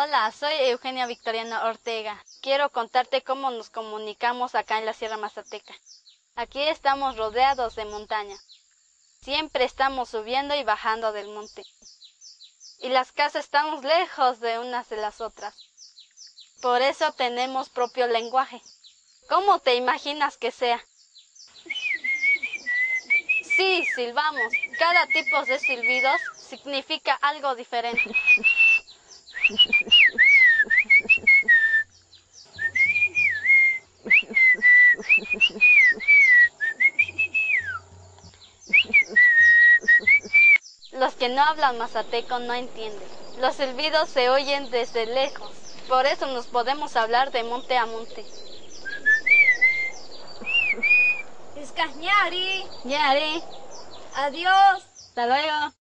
Hola, soy Eugenia Victoriana Ortega. Quiero contarte cómo nos comunicamos acá en la Sierra Mazateca. Aquí estamos rodeados de montaña. Siempre estamos subiendo y bajando del monte. Y las casas estamos lejos de unas de las otras. Por eso tenemos propio lenguaje. ¿Cómo te imaginas que sea? Sí, silbamos. Cada tipo de silbidos significa algo diferente. Los que no hablan mazateco no entienden. Los silbidos se oyen desde lejos. Por eso nos podemos hablar de monte a monte. Escasñari. Yari, Adiós. hasta luego.